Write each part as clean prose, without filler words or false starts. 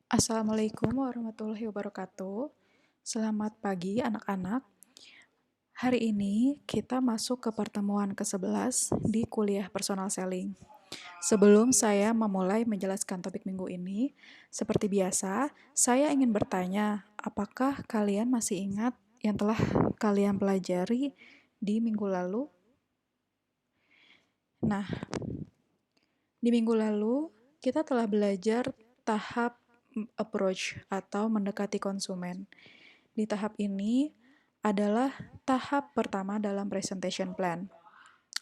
Assalamualaikum warahmatullahi wabarakatuh. Selamat pagi anak-anak. Hari ini kita masuk ke pertemuan ke-11 di kuliah personal selling. Sebelum saya memulai menjelaskan topik minggu ini, seperti biasa, saya ingin bertanya, apakah kalian masih ingat yang telah kalian pelajari di minggu lalu? Nah, di minggu lalu kita telah belajar tahap approach atau mendekati konsumen. Di tahap ini adalah tahap pertama dalam presentation plan.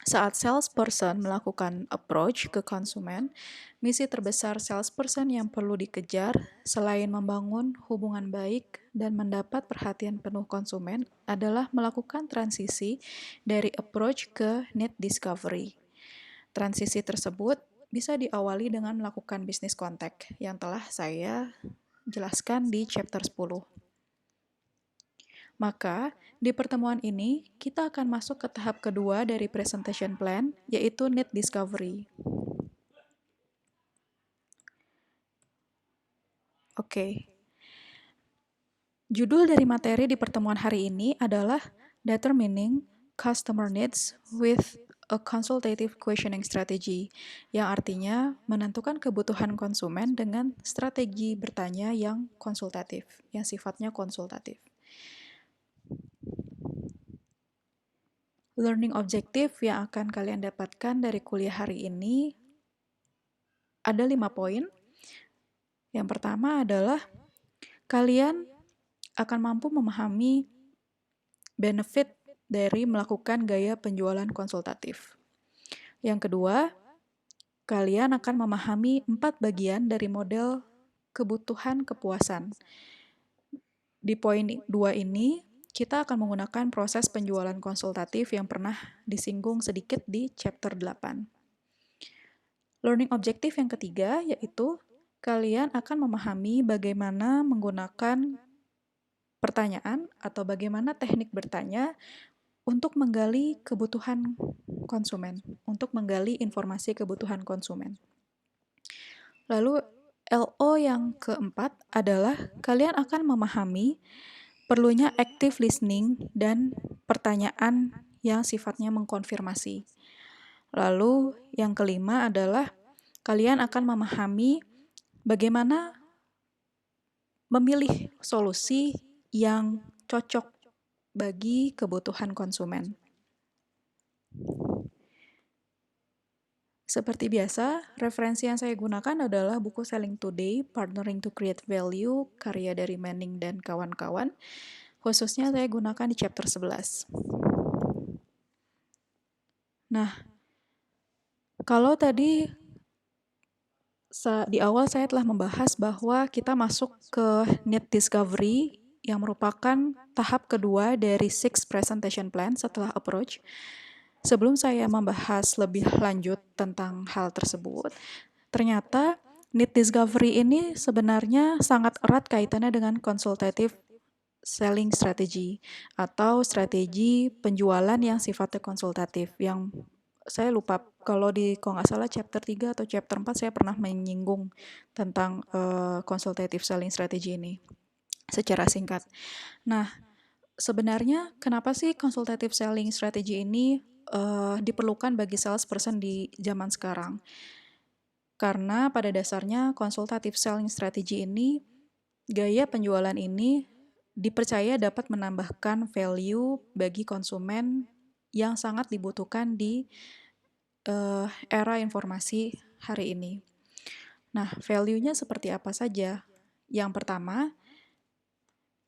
Saat salesperson melakukan approach ke konsumen, misi terbesar salesperson yang perlu dikejar selain membangun hubungan baik dan mendapat perhatian penuh konsumen adalah melakukan transisi dari approach ke need discovery. Transisi tersebut bisa diawali dengan melakukan business contact yang telah saya jelaskan di chapter 10. Maka, di pertemuan ini, kita akan masuk ke tahap kedua dari presentation plan, yaitu need discovery. Oke. Judul dari materi di pertemuan hari ini adalah Determining Customer Needs with a Consultative Questioning Strategy, yang artinya menentukan kebutuhan konsumen dengan strategi bertanya yang konsultatif, yang sifatnya konsultatif. Learning objective yang akan kalian dapatkan dari kuliah hari ini ada 5 poin. Yang pertama adalah kalian akan mampu memahami benefit dari melakukan gaya penjualan konsultatif. Yang kedua, kalian akan memahami 4 bagian dari model kebutuhan kepuasan. Di poin 2 ini, kita akan menggunakan proses penjualan konsultatif yang pernah disinggung sedikit di chapter 8. Learning objective yang ketiga yaitu kalian akan memahami bagaimana menggunakan pertanyaan atau bagaimana teknik bertanya untuk menggali kebutuhan konsumen, untuk menggali informasi kebutuhan konsumen. Lalu LO yang keempat adalah kalian akan memahami perlunya active listening dan pertanyaan yang sifatnya mengkonfirmasi. Lalu yang kelima adalah kalian akan memahami bagaimana memilih solusi yang cocok bagi kebutuhan konsumen. Seperti biasa, referensi yang saya gunakan adalah buku Selling Today, Partnering to Create Value, karya dari Manning dan kawan-kawan. Khususnya saya gunakan di chapter 11. Nah, kalau tadi di awal saya telah membahas bahwa kita masuk ke need discovery yang merupakan tahap kedua dari 6 presentation plan setelah approach. Sebelum saya membahas lebih lanjut tentang hal tersebut, ternyata need discovery ini sebenarnya sangat erat kaitannya dengan consultative selling strategy atau strategi penjualan yang sifatnya konsultatif, yang saya lupa kalau nggak salah chapter 3 atau chapter 4 saya pernah menyinggung tentang consultative selling strategy ini secara singkat. Nah, sebenarnya kenapa sih consultative selling strategy ini diperlukan bagi salesperson di zaman sekarang? Karena pada dasarnya consultative selling strategy ini, gaya penjualan ini dipercaya dapat menambahkan value bagi konsumen yang sangat dibutuhkan di era informasi hari ini. Nah, value-nya seperti apa saja? Yang pertama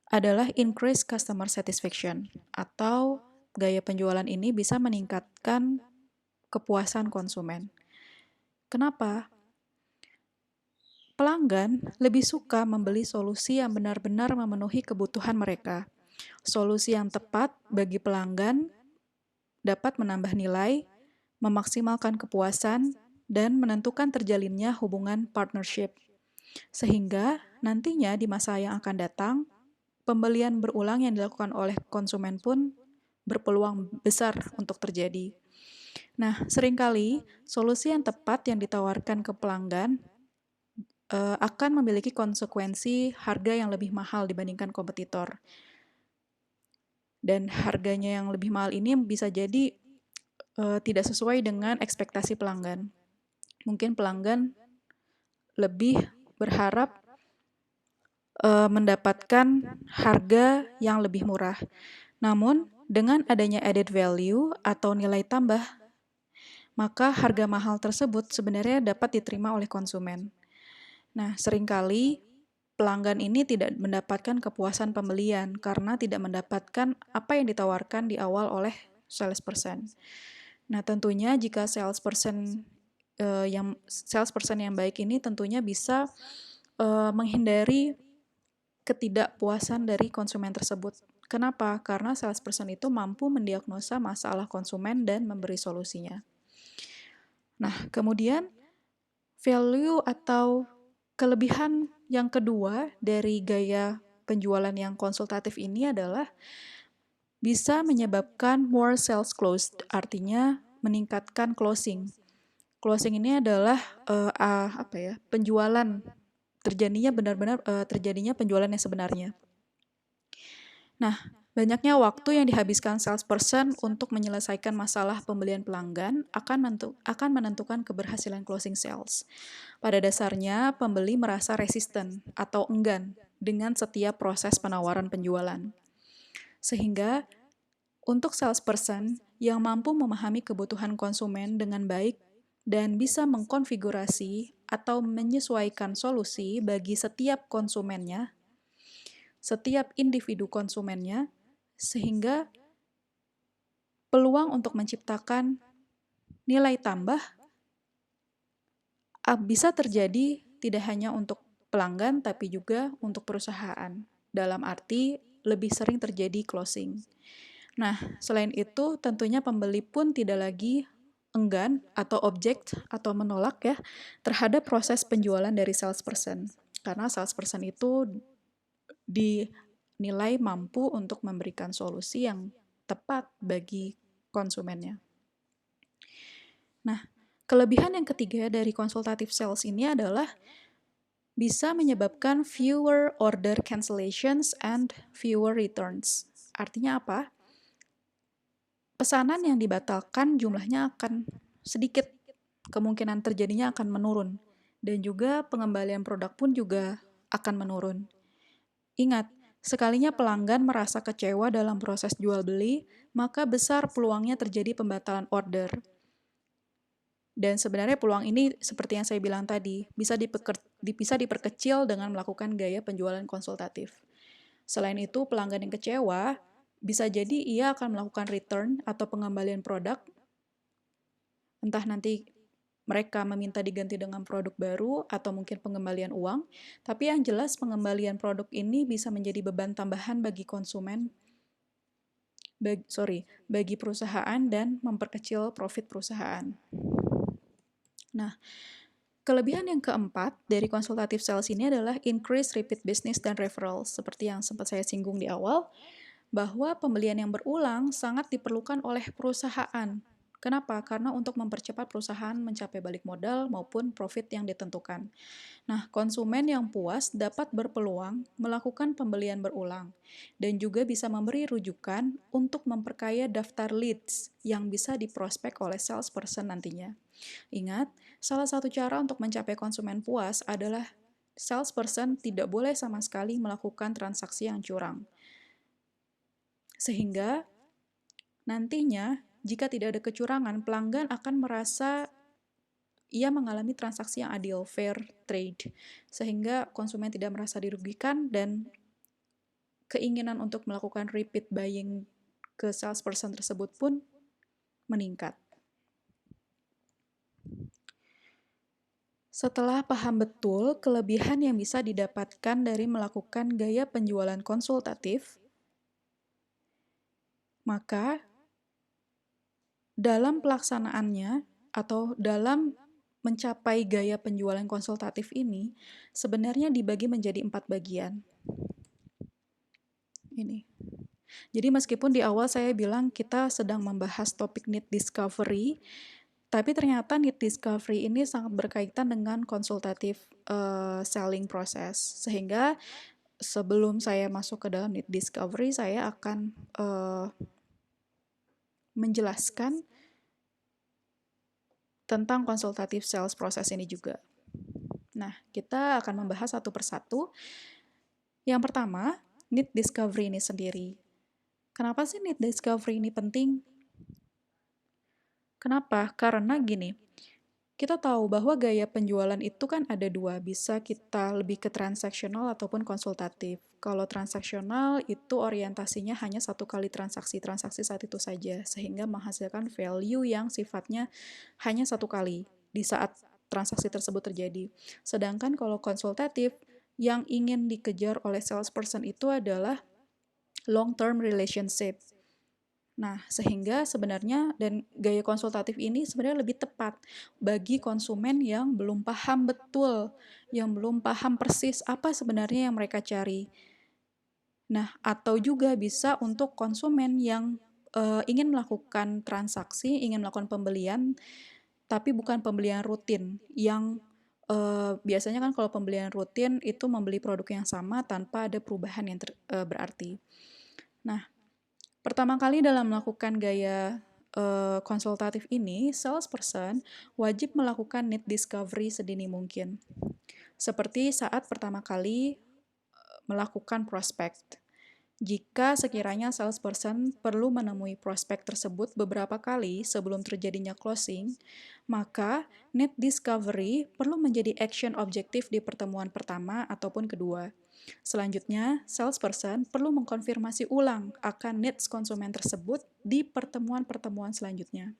adalah increase customer satisfaction, atau gaya penjualan ini bisa meningkatkan kepuasan konsumen. Kenapa? Pelanggan lebih suka membeli solusi yang benar-benar memenuhi kebutuhan mereka. Solusi yang tepat bagi pelanggan dapat menambah nilai, memaksimalkan kepuasan, dan menentukan terjalinnya hubungan partnership. Sehingga nantinya di masa yang akan datang, pembelian berulang yang dilakukan oleh konsumen pun berpeluang besar untuk terjadi. Nah, seringkali solusi yang tepat yang ditawarkan ke pelanggan akan memiliki konsekuensi harga yang lebih mahal dibandingkan kompetitor. Dan harganya yang lebih mahal ini bisa jadi tidak sesuai dengan ekspektasi pelanggan. Mungkin pelanggan lebih berharap mendapatkan harga yang lebih murah. Namun, dengan adanya added value atau nilai tambah, maka harga mahal tersebut sebenarnya dapat diterima oleh konsumen. Nah, seringkali pelanggan ini tidak mendapatkan kepuasan pembelian karena tidak mendapatkan apa yang ditawarkan di awal oleh salesperson. Nah, tentunya jika salesperson yang baik ini tentunya bisa menghindari ketidakpuasan dari konsumen tersebut. Kenapa? Karena salesperson itu mampu mendiagnosa masalah konsumen dan memberi solusinya. Nah, kemudian value atau kelebihan yang kedua dari gaya penjualan yang konsultatif ini adalah bisa menyebabkan more sales closed, artinya meningkatkan closing. Closing ini adalah penjualan terjadinya penjualan yang sebenarnya. Nah, banyaknya waktu yang dihabiskan salesperson untuk menyelesaikan masalah pembelian pelanggan akan menentukan keberhasilan closing sales. Pada dasarnya, pembeli merasa resisten atau enggan dengan setiap proses penawaran penjualan. Sehingga, untuk salesperson yang mampu memahami kebutuhan konsumen dengan baik dan bisa mengkonfigurasi atau menyesuaikan solusi bagi setiap konsumennya, setiap individu konsumennya, sehingga peluang untuk menciptakan nilai tambah bisa terjadi tidak hanya untuk pelanggan, tapi juga untuk perusahaan. Dalam arti, lebih sering terjadi closing. Nah, selain itu, tentunya pembeli pun tidak lagi enggan atau objek atau menolak ya terhadap proses penjualan dari salesperson. Karena salesperson itu dinilai mampu untuk memberikan solusi yang tepat bagi konsumennya. Nah, kelebihan yang ketiga dari konsultative sales ini adalah bisa menyebabkan fewer order cancellations and fewer returns. Artinya apa? Pesanan yang dibatalkan jumlahnya akan sedikit, kemungkinan terjadinya akan menurun, dan juga pengembalian produk pun juga akan menurun. Ingat, sekalinya pelanggan merasa kecewa dalam proses jual beli, maka besar peluangnya terjadi pembatalan order. Dan sebenarnya peluang ini seperti yang saya bilang tadi, bisa diperkecil dengan melakukan gaya penjualan konsultatif. Selain itu, pelanggan yang kecewa bisa jadi ia akan melakukan return atau pengembalian produk, entah nanti mereka meminta diganti dengan produk baru atau mungkin pengembalian uang, tapi yang jelas pengembalian produk ini bisa menjadi beban tambahan bagi bagi perusahaan dan memperkecil profit perusahaan. Nah, kelebihan yang keempat dari konsultative sales ini adalah increase repeat business dan referrals. Seperti yang sempat saya singgung di awal, bahwa pembelian yang berulang sangat diperlukan oleh perusahaan. Kenapa? Karena untuk mempercepat perusahaan mencapai balik modal maupun profit yang ditentukan. Nah, konsumen yang puas dapat berpeluang melakukan pembelian berulang dan juga bisa memberi rujukan untuk memperkaya daftar leads yang bisa diprospek oleh salesperson nantinya. Ingat, salah satu cara untuk mencapai konsumen puas adalah salesperson tidak boleh sama sekali melakukan transaksi yang curang. Sehingga nantinya jika tidak ada kecurangan, pelanggan akan merasa ia mengalami transaksi yang adil, fair trade, sehingga konsumen tidak merasa dirugikan dan keinginan untuk melakukan repeat buying ke salesperson tersebut pun meningkat. Setelah paham betul kelebihan yang bisa didapatkan dari melakukan gaya penjualan konsultatif, maka dalam pelaksanaannya atau dalam mencapai gaya penjualan konsultatif ini sebenarnya dibagi menjadi 4 bagian. Ini. Jadi meskipun di awal saya bilang kita sedang membahas topik need discovery, Tapi ternyata need discovery ini sangat berkaitan dengan konsultatif selling process. Sehingga sebelum saya masuk ke dalam need discovery, saya akan menjelaskan tentang konsultatif sales process ini juga. Nah, kita akan membahas satu persatu. Yang pertama, need discovery ini sendiri. Kenapa sih need discovery ini penting? Kenapa? Karena gini, kita tahu bahwa gaya penjualan itu kan ada dua, bisa kita lebih ke transaksional ataupun konsultatif. Kalau transaksional itu orientasinya hanya satu kali transaksi saat itu saja, sehingga menghasilkan value yang sifatnya hanya satu kali di saat transaksi tersebut terjadi. Sedangkan kalau konsultatif, yang ingin dikejar oleh salesperson itu adalah long-term relationship. Nah, sehingga sebenarnya dan gaya konsultatif ini sebenarnya lebih tepat bagi konsumen yang belum paham betul, yang belum paham persis apa sebenarnya yang mereka cari. Nah, atau juga bisa untuk konsumen yang ingin melakukan transaksi, ingin melakukan pembelian, tapi bukan pembelian rutin, yang biasanya kan kalau pembelian rutin itu membeli produk yang sama tanpa ada perubahan yang berarti. Nah, pertama kali dalam melakukan gaya konsultatif ini, salesperson wajib melakukan need discovery sedini mungkin. Seperti saat pertama kali melakukan prospek. Jika sekiranya salesperson perlu menemui prospek tersebut beberapa kali sebelum terjadinya closing, maka need discovery perlu menjadi action objektif di pertemuan pertama ataupun kedua. Selanjutnya, salesperson perlu mengkonfirmasi ulang akan needs konsumen tersebut di pertemuan-pertemuan selanjutnya.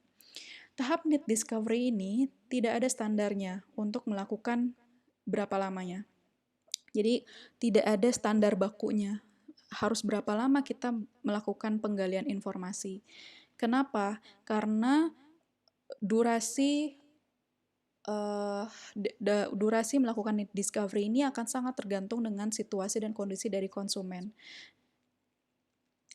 Tahap need discovery ini tidak ada standarnya untuk melakukan berapa lamanya. Jadi, tidak ada standar bakunya. Harus berapa lama kita melakukan penggalian informasi. Kenapa? Karena durasi melakukan need discovery ini akan sangat tergantung dengan situasi dan kondisi dari konsumen.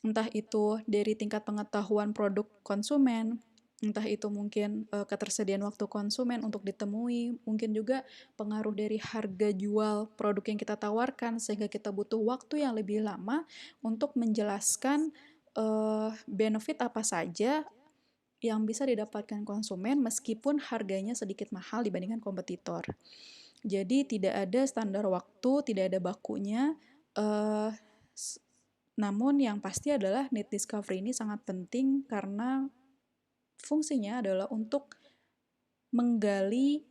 Entah itu dari tingkat pengetahuan produk konsumen, entah itu mungkin ketersediaan waktu konsumen untuk ditemui, mungkin juga pengaruh dari harga jual produk yang kita tawarkan, sehingga kita butuh waktu yang lebih lama untuk menjelaskan benefit apa saja yang bisa didapatkan konsumen meskipun harganya sedikit mahal dibandingkan kompetitor. Jadi tidak ada standar waktu, tidak ada bakunya, namun yang pasti adalah need discovery ini sangat penting karena fungsinya adalah untuk menggali,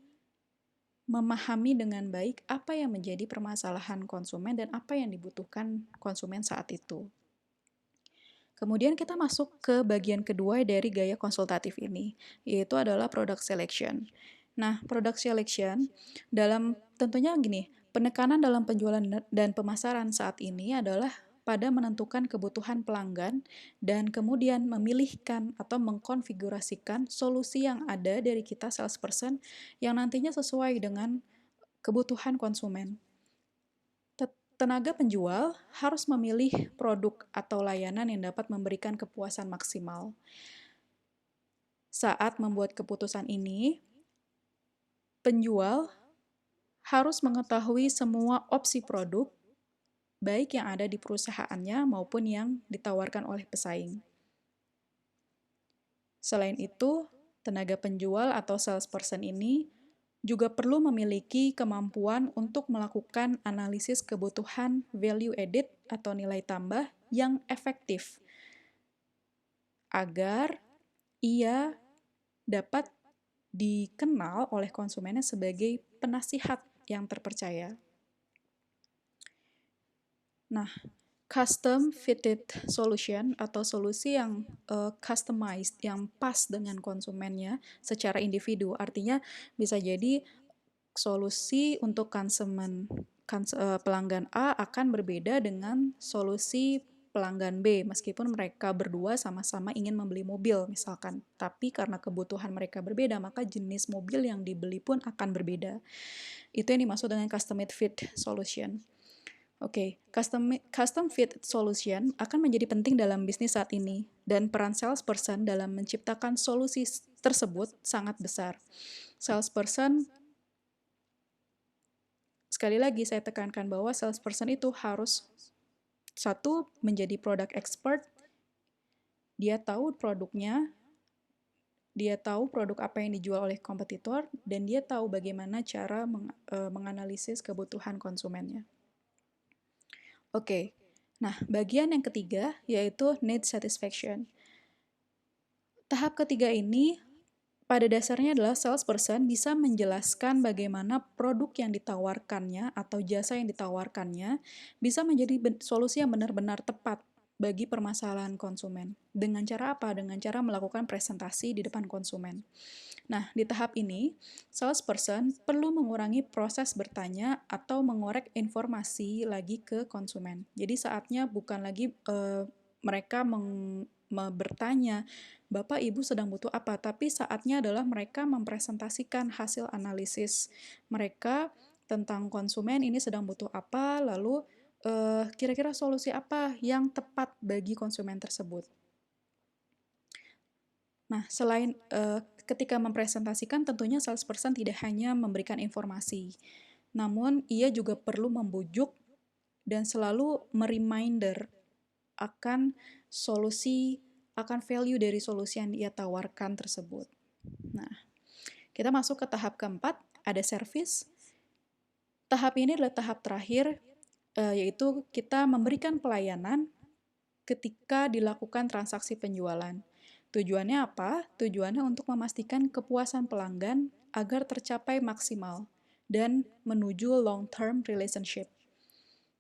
memahami dengan baik apa yang menjadi permasalahan konsumen dan apa yang dibutuhkan konsumen saat itu. Kemudian kita masuk ke bagian kedua dari gaya konsultatif ini, yaitu adalah product selection. Nah, product selection tentunya gini, penekanan dalam penjualan dan pemasaran saat ini adalah pada menentukan kebutuhan pelanggan dan kemudian memilihkan atau mengkonfigurasikan solusi yang ada dari kita salesperson yang nantinya sesuai dengan kebutuhan konsumen. Tenaga penjual harus memilih produk atau layanan yang dapat memberikan kepuasan maksimal. Saat membuat keputusan ini, penjual harus mengetahui semua opsi produk, baik yang ada di perusahaannya maupun yang ditawarkan oleh pesaing. Selain itu, tenaga penjual atau salesperson ini juga perlu memiliki kemampuan untuk melakukan analisis kebutuhan value added atau nilai tambah yang efektif agar ia dapat dikenal oleh konsumennya sebagai penasihat yang terpercaya. Nah, custom fitted solution atau solusi yang customized, yang pas dengan konsumennya secara individu. Artinya bisa jadi solusi untuk pelanggan A akan berbeda dengan solusi pelanggan B, meskipun mereka berdua sama-sama ingin membeli mobil misalkan. Tapi karena kebutuhan mereka berbeda, maka jenis mobil yang dibeli pun akan berbeda. Itu yang dimaksud dengan custom fit solution. Oke, custom fit solution akan menjadi penting dalam bisnis saat ini, dan peran salesperson dalam menciptakan solusi tersebut sangat besar. Salesperson, sekali lagi saya tekankan bahwa salesperson itu harus satu, menjadi product expert, dia tahu produknya, dia tahu produk apa yang dijual oleh kompetitor, dan dia tahu bagaimana cara menganalisis kebutuhan konsumennya. Oke, nah bagian yang ketiga yaitu need satisfaction. Tahap ketiga ini pada dasarnya adalah salesperson bisa menjelaskan bagaimana produk yang ditawarkannya atau jasa yang ditawarkannya bisa menjadi solusi yang benar-benar tepat bagi permasalahan konsumen. Dengan cara apa? Dengan cara melakukan presentasi di depan konsumen. Nah, di tahap ini, salesperson perlu mengurangi proses bertanya atau mengorek informasi lagi ke konsumen. Jadi saatnya bukan lagi mereka bertanya, Bapak Ibu sedang butuh apa, tapi saatnya adalah mereka mempresentasikan hasil analisis mereka tentang konsumen ini sedang butuh apa, lalu kira-kira solusi apa yang tepat bagi konsumen tersebut. Nah, selain ketika mempresentasikan, tentunya salesperson tidak hanya memberikan informasi, namun ia juga perlu membujuk dan selalu mereminder akan solusi, akan value dari solusi yang ia tawarkan tersebut. Nah, kita masuk ke tahap keempat, ada service. Tahap ini adalah tahap terakhir, yaitu kita memberikan pelayanan ketika dilakukan transaksi penjualan. Tujuannya apa? Tujuannya untuk memastikan kepuasan pelanggan agar tercapai maksimal dan menuju long-term relationship.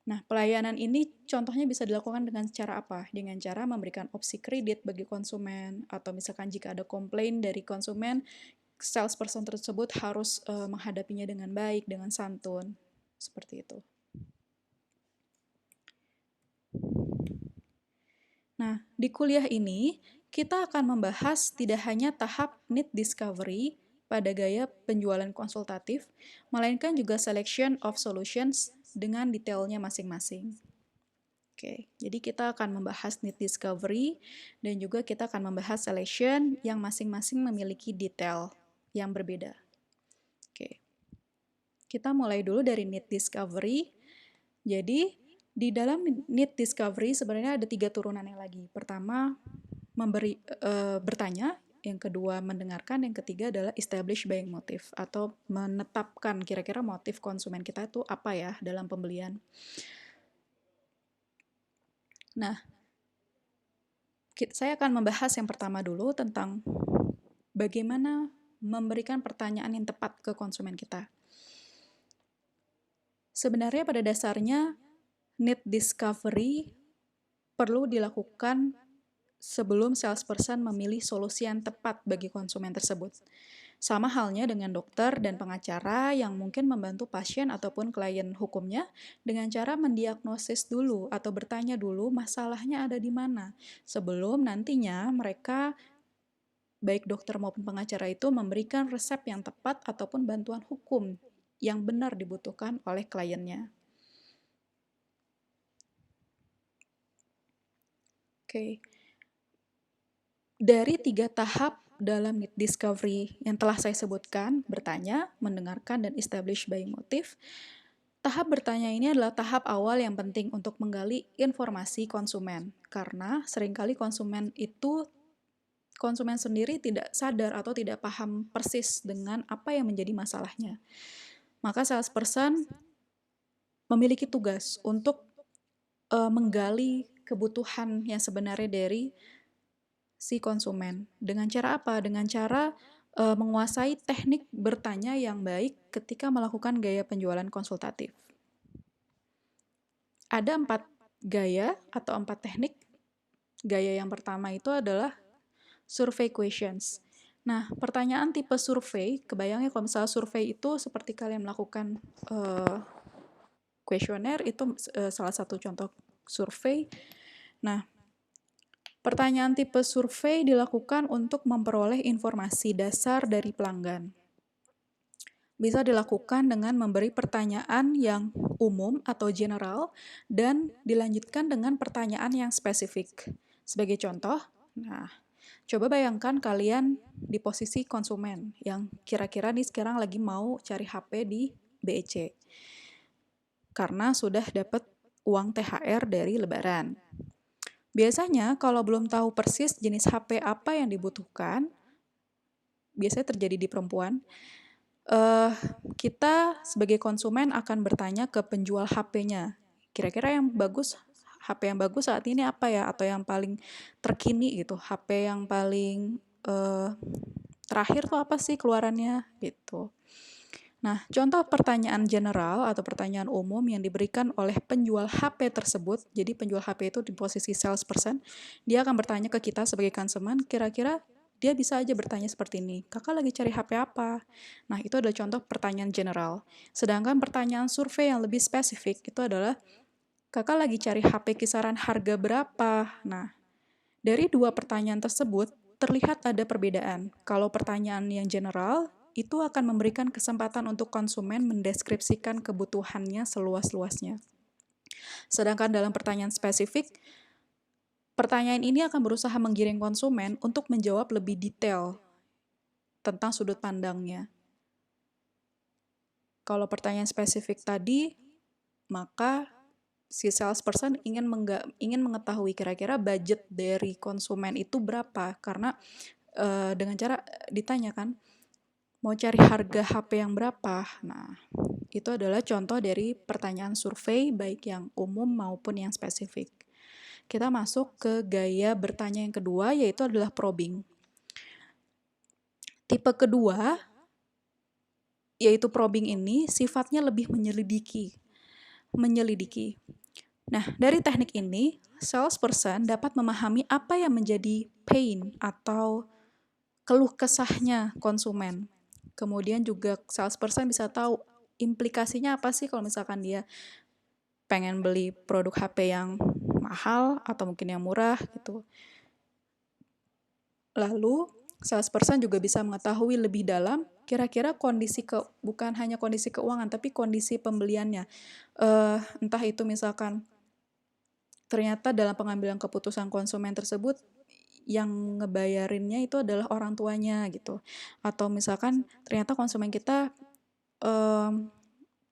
Nah, pelayanan ini contohnya bisa dilakukan dengan cara apa? Dengan cara memberikan opsi kredit bagi konsumen, atau misalkan jika ada komplain dari konsumen, salesperson tersebut harus menghadapinya dengan baik, dengan santun. Seperti itu. Nah, di kuliah ini, kita akan membahas tidak hanya tahap need discovery pada gaya penjualan konsultatif, melainkan juga selection of solutions dengan detailnya masing-masing. Oke, jadi kita akan membahas need discovery dan juga kita akan membahas selection yang masing-masing memiliki detail yang berbeda. Oke, kita mulai dulu dari need discovery. Jadi, di dalam need discovery sebenarnya ada 3 turunannya lagi. Pertama, bertanya, yang kedua mendengarkan, yang ketiga adalah establish buying motive atau menetapkan kira-kira motif konsumen kita itu apa ya dalam pembelian. Nah, saya akan membahas yang pertama dulu tentang bagaimana memberikan pertanyaan yang tepat ke konsumen kita. Sebenarnya pada dasarnya need discovery perlu dilakukan sebelum salesperson memilih solusi yang tepat bagi konsumen tersebut. Sama halnya dengan dokter dan pengacara yang mungkin membantu pasien ataupun klien hukumnya dengan cara mendiagnosis dulu atau bertanya dulu masalahnya ada di mana sebelum nantinya mereka, baik dokter maupun pengacara itu memberikan resep yang tepat ataupun bantuan hukum yang benar dibutuhkan oleh kliennya. Oke. Dari 3 tahap dalam need discovery yang telah saya sebutkan, bertanya, mendengarkan, dan establish buying motive, tahap bertanya ini adalah tahap awal yang penting untuk menggali informasi konsumen, karena seringkali konsumen sendiri tidak sadar atau tidak paham persis dengan apa yang menjadi masalahnya. Maka salesperson memiliki tugas untuk menggali kebutuhan yang sebenarnya dari si konsumen. Dengan cara apa? Dengan cara menguasai teknik bertanya yang baik ketika melakukan gaya penjualan konsultatif. Ada 4 gaya atau 4 teknik. Gaya yang pertama itu adalah survey questions. Nah, pertanyaan tipe survei, kebayangnya kalau misalnya survei itu seperti kalian melakukan kuesioner, itu salah satu contoh survei. Nah, pertanyaan tipe survei dilakukan untuk memperoleh informasi dasar dari pelanggan. Bisa dilakukan dengan memberi pertanyaan yang umum atau general dan dilanjutkan dengan pertanyaan yang spesifik. Sebagai contoh, Coba bayangkan kalian di posisi konsumen yang kira-kira nih sekarang lagi mau cari HP di BEC karena sudah dapat uang THR dari Lebaran. Biasanya kalau belum tahu persis jenis HP apa yang dibutuhkan, biasanya terjadi di perempuan, kita sebagai konsumen akan bertanya ke penjual HP-nya. Kira-kira yang bagus, HP yang bagus saat ini apa ya? Atau yang paling terkini gitu, HP yang paling terakhir tuh apa sih keluarannya gitu. Nah, contoh pertanyaan general atau pertanyaan umum yang diberikan oleh penjual HP tersebut, jadi penjual HP itu di posisi salesperson, dia akan bertanya ke kita sebagai konsumen, kira-kira dia bisa aja bertanya seperti ini, kakak lagi cari HP apa? Nah, itu adalah contoh pertanyaan general. Sedangkan pertanyaan survei yang lebih spesifik itu adalah, kakak lagi cari HP kisaran harga berapa? Nah, dari dua pertanyaan tersebut, terlihat ada perbedaan. Kalau pertanyaan yang general, itu akan memberikan kesempatan untuk konsumen mendeskripsikan kebutuhannya seluas-luasnya. Sedangkan dalam pertanyaan spesifik, pertanyaan ini akan berusaha menggiring konsumen untuk menjawab lebih detail tentang sudut pandangnya. Kalau pertanyaan spesifik tadi, maka si salesperson ingin mengetahui kira-kira budget dari konsumen itu berapa, karena dengan cara ditanyakan mau cari harga HP yang berapa. Nah, itu adalah contoh dari pertanyaan survei baik yang umum maupun yang spesifik. Kita masuk ke gaya bertanya yang kedua, yaitu adalah probing. Tipe kedua, yaitu probing ini sifatnya lebih menyelidiki. Nah, dari teknik ini, salesperson dapat memahami apa yang menjadi pain atau keluh kesahnya konsumen. Kemudian juga salesperson bisa tahu implikasinya apa sih kalau misalkan dia pengen beli produk HP yang mahal atau mungkin yang murah gitu. Lalu salesperson juga bisa mengetahui lebih dalam kira-kira bukan hanya kondisi keuangan tapi kondisi pembeliannya. Entah itu misalkan ternyata dalam pengambilan keputusan konsumen tersebut yang ngebayarinnya itu adalah orang tuanya gitu. Atau misalkan ternyata konsumen kita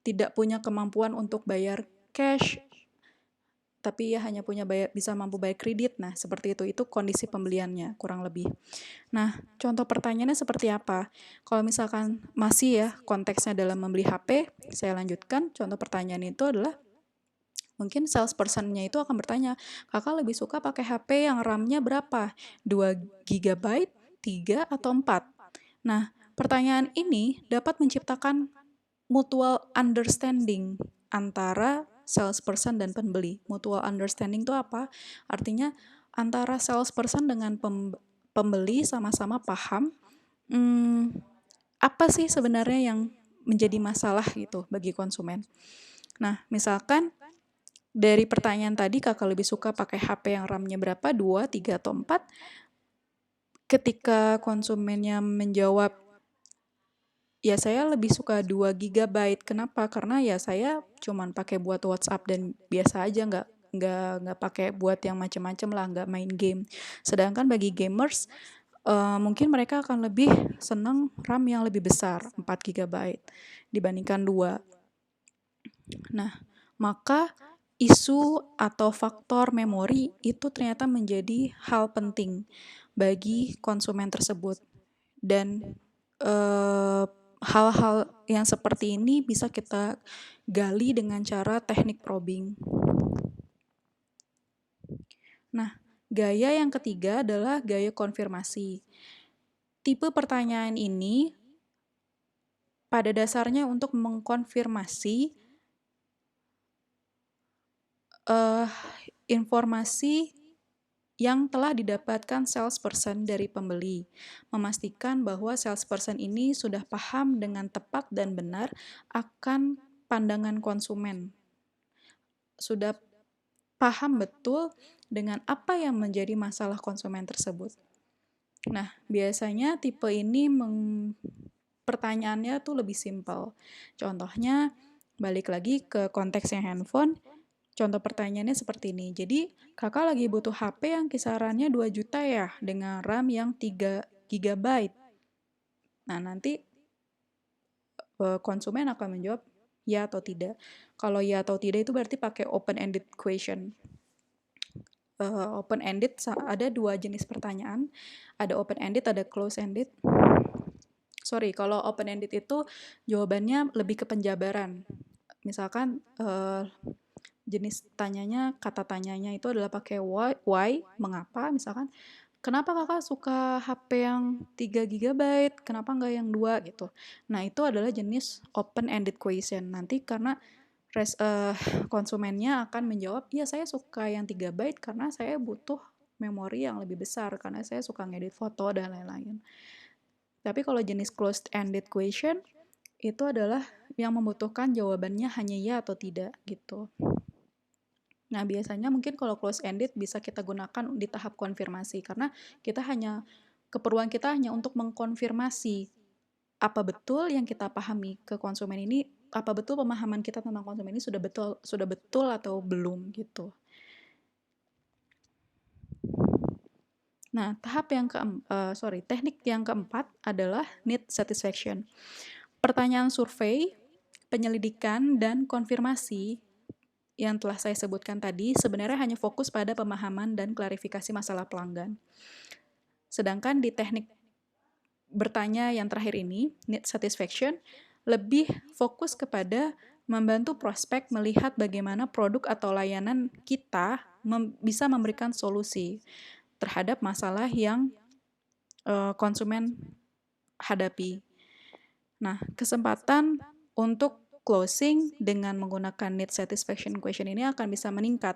tidak punya kemampuan untuk bayar cash, tapi ya hanya bisa mampu bayar kredit. Nah, seperti itu kondisi pembeliannya kurang lebih. Nah, contoh pertanyaannya seperti apa? Kalau misalkan masih ya konteksnya dalam membeli HP, saya lanjutkan. Contoh pertanyaan itu adalah mungkin salesperson-nya itu akan bertanya, kakak lebih suka pakai HP yang RAM-nya berapa? 2 GB, 3, atau 4? Nah, pertanyaan ini dapat menciptakan mutual understanding antara salesperson dan pembeli. Mutual understanding itu apa? Artinya antara salesperson dengan pembeli sama-sama paham apa sih sebenarnya yang menjadi masalah gitu bagi konsumen. Nah, misalkan dari pertanyaan tadi, kakak lebih suka pakai HP yang RAM-nya berapa? 2, 3, atau 4? Ketika konsumennya menjawab, ya saya lebih suka 2 GB. Kenapa? Karena ya saya cuman pakai buat WhatsApp dan biasa aja, nggak pakai buat yang macam-macam lah, nggak main game. Sedangkan bagi gamers, mungkin mereka akan lebih senang RAM yang lebih besar, 4 GB, dibandingkan 2. Nah, maka isu atau faktor memori itu ternyata menjadi hal penting bagi konsumen tersebut. Dan hal-hal yang seperti ini bisa kita gali dengan cara teknik probing. Nah, gaya yang ketiga adalah gaya konfirmasi. Tipe pertanyaan ini pada dasarnya untuk mengkonfirmasi informasi yang telah didapatkan salesperson dari pembeli, memastikan bahwa salesperson ini sudah paham dengan tepat dan benar akan pandangan konsumen, sudah paham betul dengan apa yang menjadi masalah konsumen tersebut. Nah, biasanya tipe ini pertanyaannya tuh lebih simpel. Contohnya, balik lagi ke konteksnya handphone, Contoh pertanyaannya seperti ini. Jadi, kakak lagi butuh HP yang kisarannya 2 juta ya, dengan RAM yang 3 GB. Nah, nanti konsumen akan menjawab ya atau tidak. Kalau ya atau tidak itu berarti pakai open-ended question. Open-ended ada 2 jenis pertanyaan. Ada open-ended, ada close-ended. Sorry, kalau open-ended itu jawabannya lebih ke penjabaran. Misalkan jenis tanyanya, kata tanyanya itu adalah pakai why, mengapa, misalkan kenapa kakak suka HP yang 3 GB, kenapa nggak yang 2 gitu. Nah, itu adalah jenis open-ended question. Nanti karena konsumennya akan menjawab, iya saya suka yang 3 byte karena saya butuh memori yang lebih besar, karena saya suka ngedit foto dan lain-lain. Tapi kalau jenis closed-ended question, itu adalah yang membutuhkan jawabannya hanya ya atau tidak gitu. Nah, biasanya mungkin kalau close-ended bisa kita gunakan di tahap konfirmasi, karena keperluan kita hanya untuk mengkonfirmasi apa betul yang kita pahami ke konsumen ini, apa betul pemahaman kita tentang konsumen ini sudah betul atau belum gitu. Nah, teknik yang keempat adalah need satisfaction. Pertanyaan survei, penyelidikan, dan konfirmasi yang telah saya sebutkan tadi sebenarnya hanya fokus pada pemahaman dan klarifikasi masalah pelanggan. Sedangkan di teknik bertanya yang terakhir ini, need satisfaction, lebih fokus kepada membantu prospek melihat bagaimana produk atau layanan kita bisa memberikan solusi terhadap masalah yang konsumen hadapi. Nah, kesempatan untuk closing dengan menggunakan need satisfaction question ini akan bisa meningkat.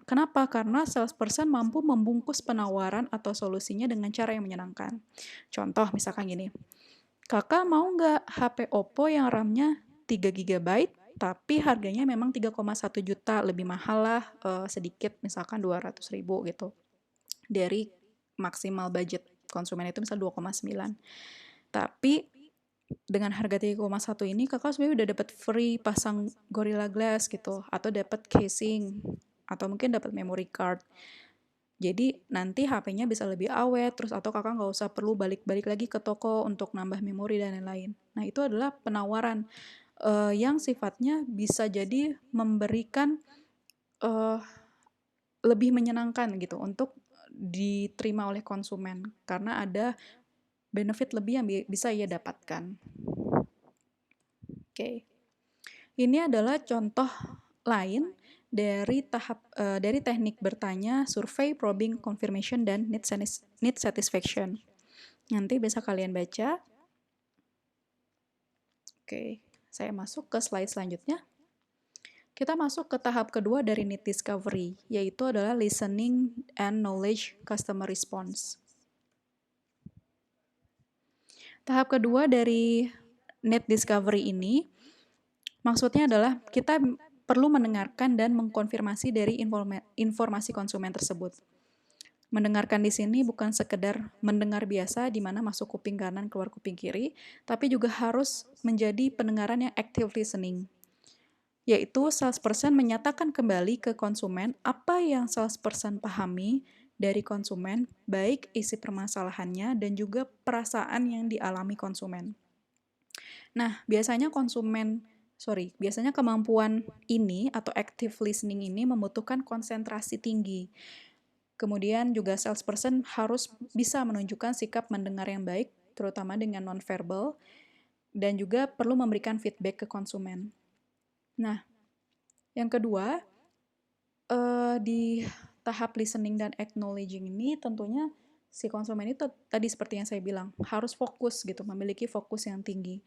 Kenapa? Karena salesperson mampu membungkus penawaran atau solusinya dengan cara yang menyenangkan. Contoh misalkan gini, kakak mau nggak HP Oppo yang RAM-nya 3 GB, tapi harganya memang 3,1 juta, lebih mahal lah sedikit, misalkan 200.000 gitu. Dari maksimal budget konsumen itu misal 2,9. Tapi dengan harga 3,1 ini kakak sebenarnya udah dapat free pasang Gorilla Glass gitu, atau dapat casing, atau mungkin dapat memory card. Jadi nanti HP-nya bisa lebih awet, terus atau kakak nggak usah perlu balik-balik lagi ke toko untuk nambah memori dan lain-lain. Nah, itu adalah penawaran yang sifatnya bisa jadi memberikan lebih menyenangkan gitu untuk diterima oleh konsumen, karena ada benefit lebih yang bisa ia dapatkan. Oke. Ini adalah contoh lain dari teknik bertanya, survei, probing, confirmation, dan need satisfaction. Nanti bisa kalian baca. Oke, saya masuk ke slide selanjutnya. Kita masuk ke tahap kedua dari need discovery, yaitu adalah listening and knowledge customer response. Tahap kedua dari need discovery ini, maksudnya adalah kita perlu mendengarkan dan mengkonfirmasi dari informasi konsumen tersebut. Mendengarkan di sini bukan sekedar mendengar biasa di mana masuk kuping kanan keluar kuping kiri, tapi juga harus menjadi pendengaran yang active listening. Yaitu salesperson menyatakan kembali ke konsumen apa yang salesperson pahami dari konsumen, baik isi permasalahannya dan juga perasaan yang dialami konsumen. Nah, biasanya kemampuan ini atau active listening ini membutuhkan konsentrasi tinggi. Kemudian juga salesperson harus bisa menunjukkan sikap mendengar yang baik, terutama dengan non-verbal, dan juga perlu memberikan feedback ke konsumen. Nah, yang kedua, di tahap listening dan acknowledging ini tentunya si konsumen itu tadi seperti yang saya bilang, harus fokus gitu, memiliki fokus yang tinggi.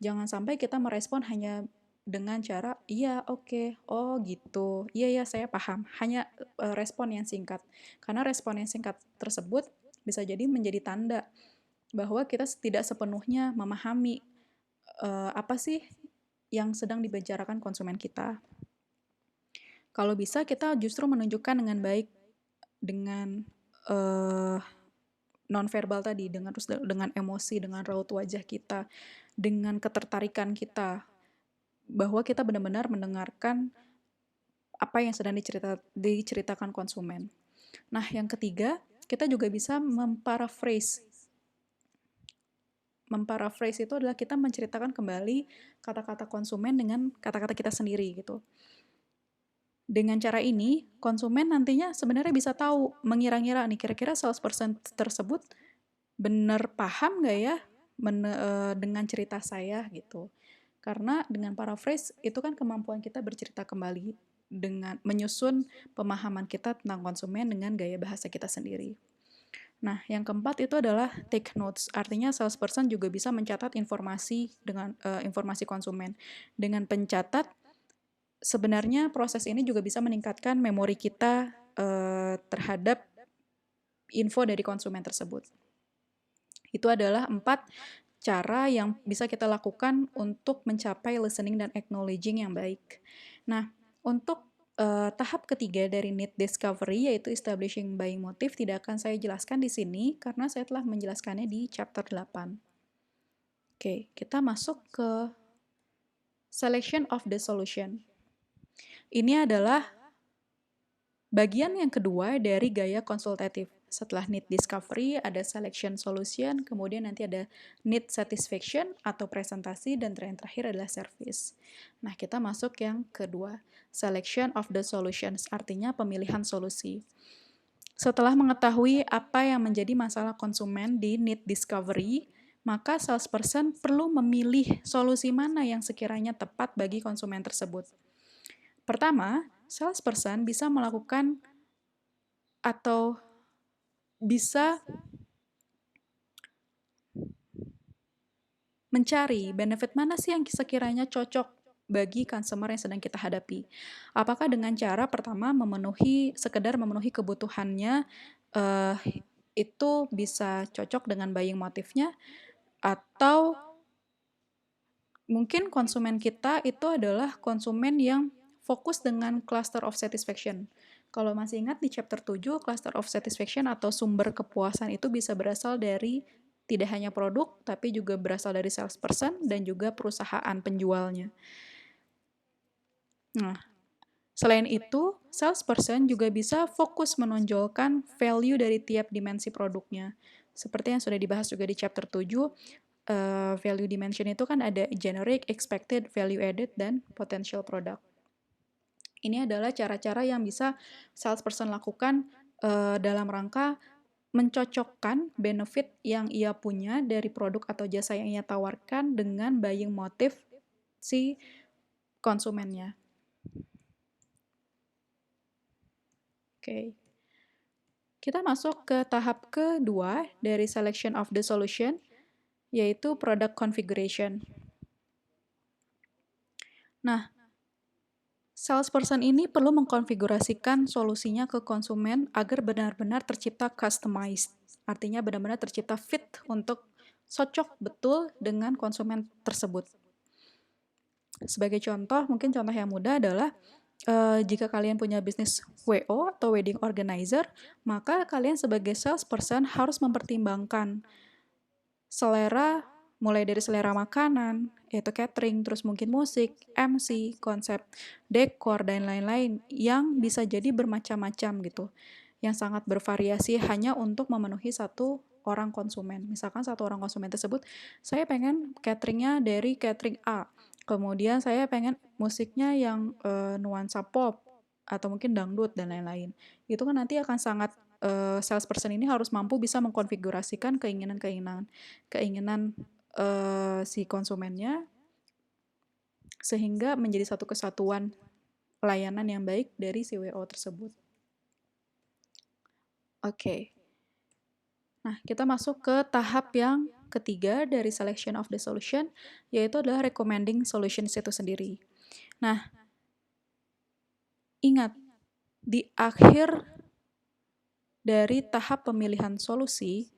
Jangan sampai kita merespon hanya dengan cara, iya oke, oh gitu, iya saya paham. Hanya respon yang singkat. Karena respon yang singkat tersebut bisa jadi menjadi tanda bahwa kita tidak sepenuhnya memahami apa sih yang sedang dibicarakan konsumen kita. Kalau bisa kita justru menunjukkan dengan baik dengan nonverbal tadi, dengan emosi, dengan raut wajah kita, dengan ketertarikan kita, bahwa kita benar-benar mendengarkan apa yang sedang diceritakan konsumen. Nah, yang ketiga, kita juga bisa memparaphrase. Memparaphrase itu adalah kita menceritakan kembali kata-kata konsumen dengan kata-kata kita sendiri gitu. Dengan cara ini, konsumen nantinya sebenarnya bisa tahu, mengira-ngira nih kira-kira salesperson tersebut benar paham nggak ya dengan cerita saya gitu. Karena dengan paraphrase itu kan kemampuan kita bercerita kembali dengan menyusun pemahaman kita tentang konsumen dengan gaya bahasa kita sendiri. Nah, yang keempat itu adalah take notes. Artinya salesperson juga bisa mencatat informasi dengan informasi konsumen. Dengan pencatat, sebenarnya proses ini juga bisa meningkatkan memori kita terhadap info dari konsumen tersebut. Itu adalah 4 cara yang bisa kita lakukan untuk mencapai listening dan acknowledging yang baik. Nah, untuk tahap ketiga dari need discovery, yaitu establishing buying motive, tidak akan saya jelaskan di sini karena saya telah menjelaskannya di chapter 8. Oke, kita masuk ke selection of the solution. Ini adalah bagian yang kedua dari gaya konsultatif. Setelah need discovery, ada selection solution, kemudian nanti ada need satisfaction atau presentasi, dan yang terakhir adalah service. Nah, kita masuk yang kedua, selection of the solutions, artinya pemilihan solusi. Setelah mengetahui apa yang menjadi masalah konsumen di need discovery, maka salesperson perlu memilih solusi mana yang sekiranya tepat bagi konsumen tersebut. Pertama, salesperson bisa melakukan atau bisa mencari benefit mana sih yang sekiranya cocok bagi customer yang sedang kita hadapi. Apakah dengan cara pertama sekedar memenuhi kebutuhannya, itu bisa cocok dengan buying motifnya, atau mungkin konsumen kita itu adalah konsumen yang fokus dengan cluster of satisfaction. Kalau masih ingat di chapter 7, cluster of satisfaction atau sumber kepuasan itu bisa berasal dari tidak hanya produk, tapi juga berasal dari salesperson dan juga perusahaan penjualnya. Nah, selain itu, salesperson juga bisa fokus menonjolkan value dari tiap dimensi produknya. Seperti yang sudah dibahas juga di chapter 7, value dimension itu kan ada generic, expected, value added, dan potential product. Ini adalah cara-cara yang bisa salesperson lakukan dalam rangka mencocokkan benefit yang ia punya dari produk atau jasa yang ia tawarkan dengan buying motive si konsumennya. Oke. Kita masuk ke tahap kedua dari selection of the solution, yaitu product configuration. Nah, salesperson ini perlu mengkonfigurasikan solusinya ke konsumen agar benar-benar tercipta customized. Artinya benar-benar tercipta fit untuk cocok betul dengan konsumen tersebut. Sebagai contoh, mungkin contoh yang mudah adalah jika kalian punya bisnis WO atau wedding organizer, maka kalian sebagai salesperson harus mempertimbangkan selera, mulai dari selera makanan, yaitu catering, terus mungkin musik, MC, konsep dekor, dan lain-lain yang bisa jadi bermacam-macam gitu, yang sangat bervariasi hanya untuk memenuhi satu orang konsumen. Misalkan satu orang konsumen tersebut, saya pengen cateringnya dari catering A, kemudian saya pengen musiknya yang nuansa pop, atau mungkin dangdut, dan lain-lain. Itu kan nanti akan sangat salesperson ini harus mampu bisa mengkonfigurasikan keinginan si konsumennya sehingga menjadi satu kesatuan layanan yang baik dari si WO tersebut. Oke. Nah, kita masuk ke tahap yang ketiga dari selection of the solution, yaitu adalah recommending solutions itu sendiri. Nah, ingat, di akhir dari tahap pemilihan solusi,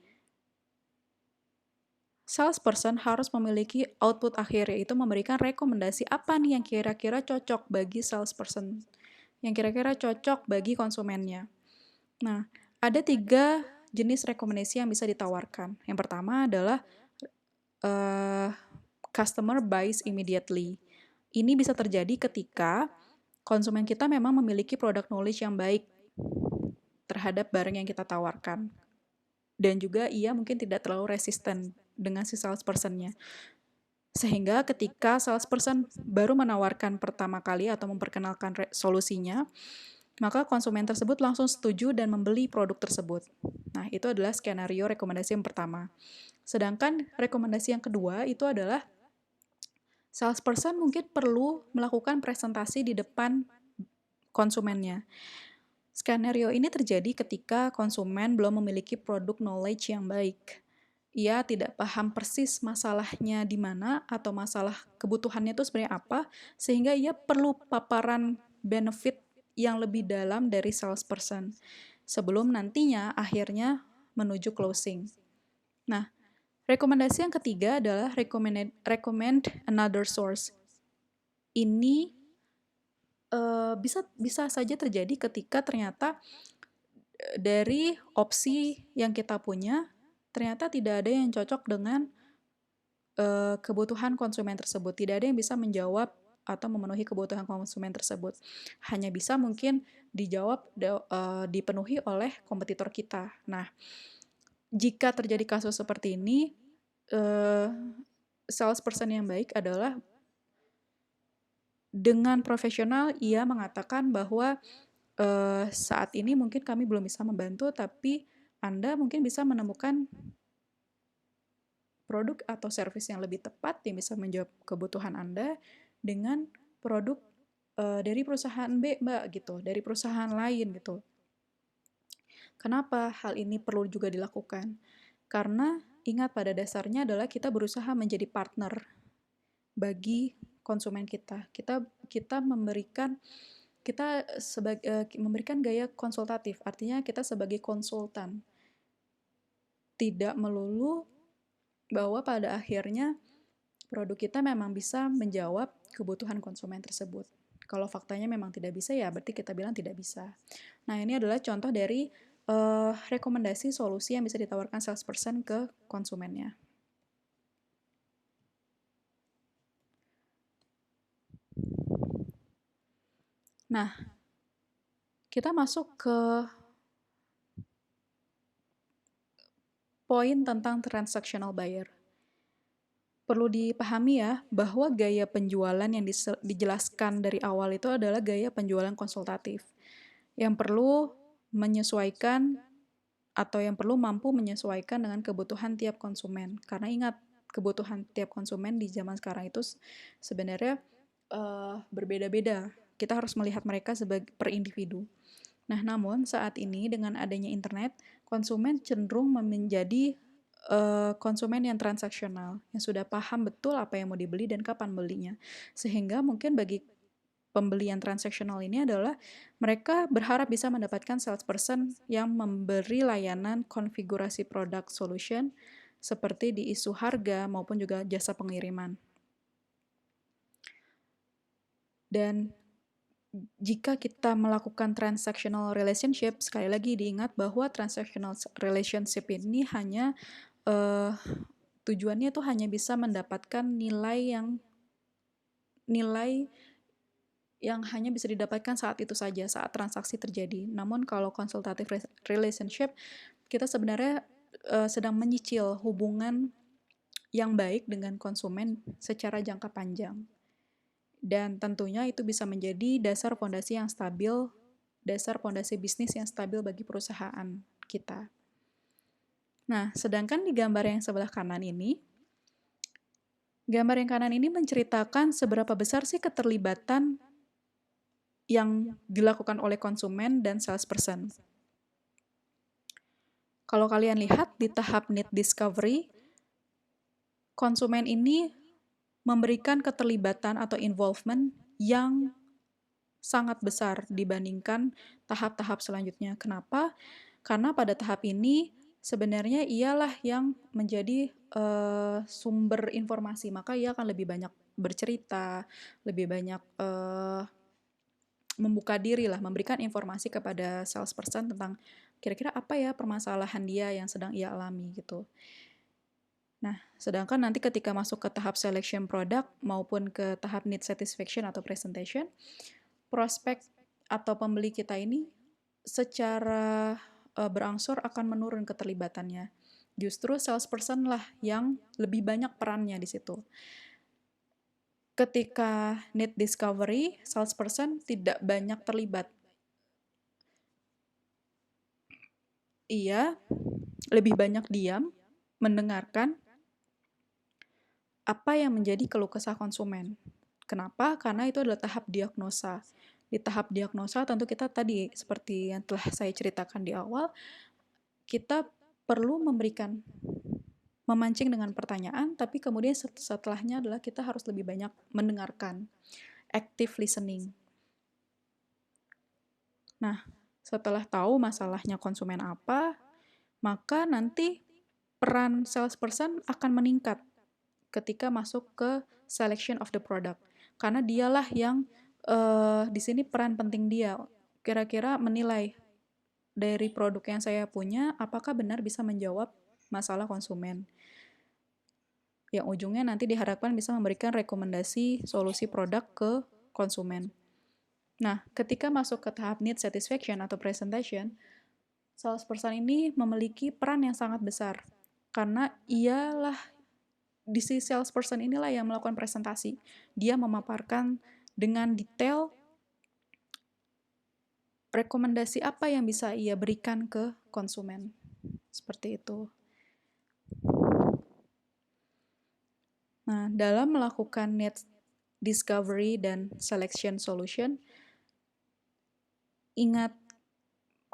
salesperson harus memiliki output akhir, yaitu memberikan rekomendasi apa nih yang kira-kira cocok bagi salesperson, yang kira-kira cocok bagi konsumennya. Nah, ada 3 jenis rekomendasi yang bisa ditawarkan. Yang pertama adalah customer buys immediately. Ini bisa terjadi ketika konsumen kita memang memiliki product knowledge yang baik terhadap barang yang kita tawarkan. Dan juga ia mungkin tidak terlalu resisten dengan si salesperson-nya. Sehingga ketika salesperson baru menawarkan pertama kali atau memperkenalkan solusinya, maka konsumen tersebut langsung setuju dan membeli produk tersebut. Nah, itu adalah skenario rekomendasi yang pertama. Sedangkan rekomendasi yang kedua itu adalah salesperson mungkin perlu melakukan presentasi di depan konsumennya. Skenario ini terjadi ketika konsumen belum memiliki produk knowledge yang baik. Ia tidak paham persis masalahnya di mana atau masalah kebutuhannya itu sebenarnya apa, sehingga ia perlu paparan benefit yang lebih dalam dari salesperson sebelum nantinya akhirnya menuju closing. Nah, rekomendasi yang ketiga adalah recommend another source. Ini bisa saja terjadi ketika ternyata dari opsi yang kita punya ternyata tidak ada yang cocok dengan kebutuhan konsumen tersebut. Tidak ada yang bisa menjawab atau memenuhi kebutuhan konsumen tersebut. Hanya bisa mungkin dipenuhi oleh kompetitor kita. Nah, jika terjadi kasus seperti ini, salesperson yang baik adalah dengan profesional ia mengatakan bahwa saat ini mungkin kami belum bisa membantu, tapi Anda mungkin bisa menemukan produk atau service yang lebih tepat yang bisa menjawab kebutuhan Anda dengan produk dari perusahaan B, Mbak, gitu, dari perusahaan lain gitu. Kenapa hal ini perlu juga dilakukan? Karena ingat pada dasarnya adalah kita berusaha menjadi partner bagi konsumen kita. Kita memberikan memberikan gaya konsultatif, artinya kita sebagai konsultan. Tidak melulu bahwa pada akhirnya produk kita memang bisa menjawab kebutuhan konsumen tersebut. Kalau faktanya memang tidak bisa, ya berarti kita bilang tidak bisa. Nah, ini adalah contoh dari rekomendasi solusi yang bisa ditawarkan salesperson ke konsumennya. Nah, kita masuk ke poin tentang transactional buyer. Perlu dipahami ya, bahwa gaya penjualan yang dijelaskan dari awal itu adalah gaya penjualan konsultatif, yang perlu menyesuaikan atau yang perlu mampu menyesuaikan dengan kebutuhan tiap konsumen. Karena ingat, kebutuhan tiap konsumen di zaman sekarang itu sebenarnya berbeda-beda. Kita harus melihat mereka sebagai per individu. Nah, namun saat ini dengan adanya internet, konsumen cenderung menjadi konsumen yang transaksional, yang sudah paham betul apa yang mau dibeli dan kapan belinya. Sehingga mungkin bagi pembelian transaksional ini adalah mereka berharap bisa mendapatkan salesperson yang memberi layanan konfigurasi produk solution seperti di isu harga maupun juga jasa pengiriman. Dan jika kita melakukan transactional relationship, sekali lagi diingat bahwa transactional relationship ini hanya tujuannya tuh hanya bisa mendapatkan nilai yang hanya bisa didapatkan saat itu saja, saat transaksi terjadi. Namun kalau consultative relationship, kita sebenarnya sedang menyicil hubungan yang baik dengan konsumen secara jangka panjang. Dan tentunya itu bisa menjadi dasar fondasi yang stabil, dasar fondasi bisnis yang stabil bagi perusahaan kita. Nah, sedangkan di gambar yang sebelah kanan ini, gambar yang kanan ini menceritakan seberapa besar sih keterlibatan yang dilakukan oleh konsumen dan salesperson. Kalau kalian lihat di tahap need discovery, konsumen ini memberikan keterlibatan atau involvement yang sangat besar dibandingkan tahap-tahap selanjutnya. Kenapa? Karena pada tahap ini sebenarnya ialah yang menjadi sumber informasi, maka ia akan lebih banyak bercerita, lebih banyak membuka diri lah, memberikan informasi kepada salesperson tentang kira-kira apa ya permasalahan dia yang sedang ia alami gitu. Nah, sedangkan nanti ketika masuk ke tahap selection product maupun ke tahap need satisfaction atau presentation, prospek atau pembeli kita ini secara berangsur akan menurun keterlibatannya. Justru salesperson lah yang lebih banyak perannya di situ. Ketika need discovery, salesperson tidak banyak terlibat. Ia lebih banyak diam, mendengarkan apa yang menjadi keluh kesah konsumen. Kenapa? Karena itu adalah tahap diagnosa. Di tahap diagnosa tentu kita tadi seperti yang telah saya ceritakan di awal, kita perlu memancing dengan pertanyaan, tapi kemudian setelahnya adalah kita harus lebih banyak mendengarkan, active listening. Nah, setelah tahu masalahnya konsumen apa, maka nanti peran salesperson akan meningkat ketika masuk ke selection of the product. Karena dialah yang di sini peran penting dia. Kira-kira menilai dari produk yang saya punya, apakah benar bisa menjawab masalah konsumen. Yang ujungnya nanti diharapkan bisa memberikan rekomendasi solusi produk ke konsumen. Nah, ketika masuk ke tahap need satisfaction atau presentation, salesperson ini memiliki peran yang sangat besar. Karena ialah di si salesperson inilah yang melakukan presentasi. Dia memaparkan dengan detail rekomendasi apa yang bisa ia berikan ke konsumen. Seperti itu. Nah, dalam melakukan need discovery dan selection solution, ingat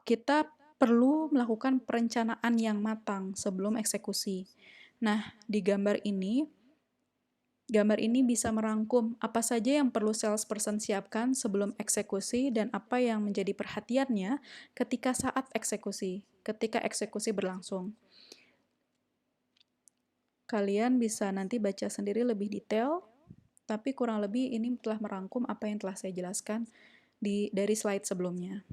kita perlu melakukan perencanaan yang matang sebelum eksekusi. Nah, di gambar ini bisa merangkum apa saja yang perlu salesperson siapkan sebelum eksekusi dan apa yang menjadi perhatiannya ketika saat eksekusi, ketika eksekusi berlangsung. Kalian bisa nanti baca sendiri lebih detail, tapi kurang lebih ini telah merangkum apa yang telah saya jelaskan dari slide sebelumnya.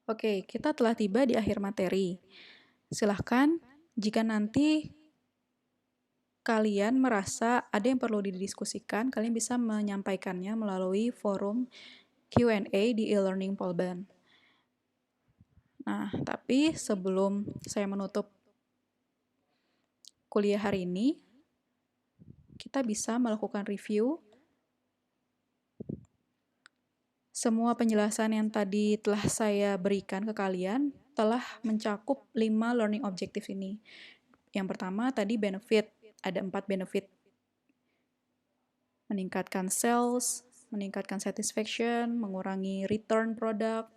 Oke, kita telah tiba di akhir materi. Silahkan, jika nanti kalian merasa ada yang perlu didiskusikan, kalian bisa menyampaikannya melalui forum Q&A di e-learning Polban. Nah, tapi sebelum saya menutup kuliah hari ini, kita bisa melakukan review semua penjelasan yang tadi telah saya berikan ke kalian telah mencakup 5 learning objectives ini. Yang pertama tadi benefit, ada 4 benefit. Meningkatkan sales, meningkatkan satisfaction, mengurangi return product,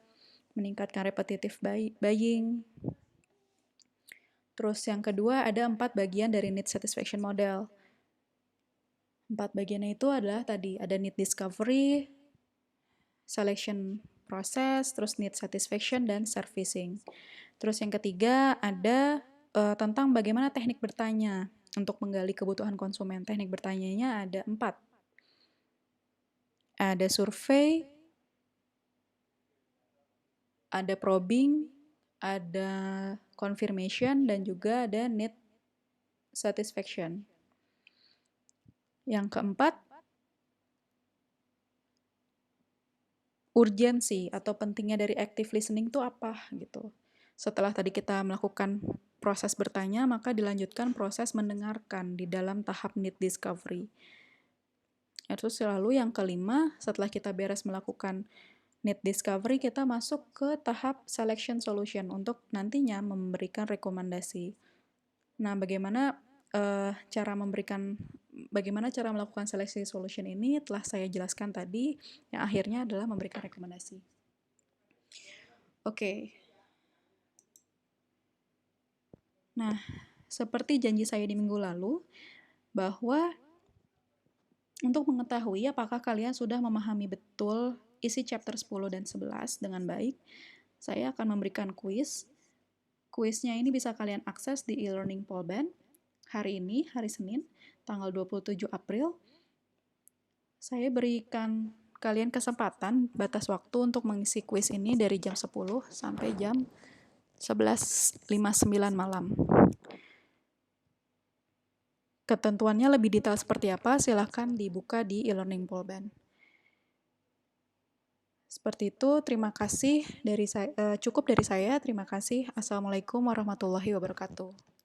meningkatkan repetitive buying. Terus yang kedua ada 4 bagian dari need satisfaction model. 4 bagiannya itu adalah tadi ada need discovery, selection process, terus need satisfaction, dan servicing. Terus yang ketiga ada tentang bagaimana teknik bertanya untuk menggali kebutuhan konsumen. Teknik bertanyanya ada 4. Ada survei, ada probing, ada confirmation, dan juga ada need satisfaction. Yang keempat, urgensi atau pentingnya dari active listening itu apa gitu. Setelah tadi kita melakukan proses bertanya, maka dilanjutkan proses mendengarkan di dalam tahap need discovery. Itu selalu yang kelima, setelah kita beres melakukan need discovery, kita masuk ke tahap selection solution untuk nantinya memberikan rekomendasi. Nah, bagaimana cara melakukan seleksi solution ini telah saya jelaskan tadi, yang akhirnya adalah memberikan rekomendasi. Oke. Nah, seperti janji saya di minggu lalu, bahwa untuk mengetahui apakah kalian sudah memahami betul isi chapter 10 dan 11 dengan baik, saya akan memberikan kuis. Kuisnya ini bisa kalian akses di e-learning Polban. Hari ini, hari Senin, tanggal 27 April, saya berikan kalian kesempatan, batas waktu untuk mengisi kuis ini dari jam 10 sampai jam 11.59 malam. ketentuannya lebih detail seperti apa, silahkan dibuka di e-learning Polban. Seperti itu, terima kasih cukup dari saya. Terima kasih. Assalamualaikum warahmatullahi wabarakatuh.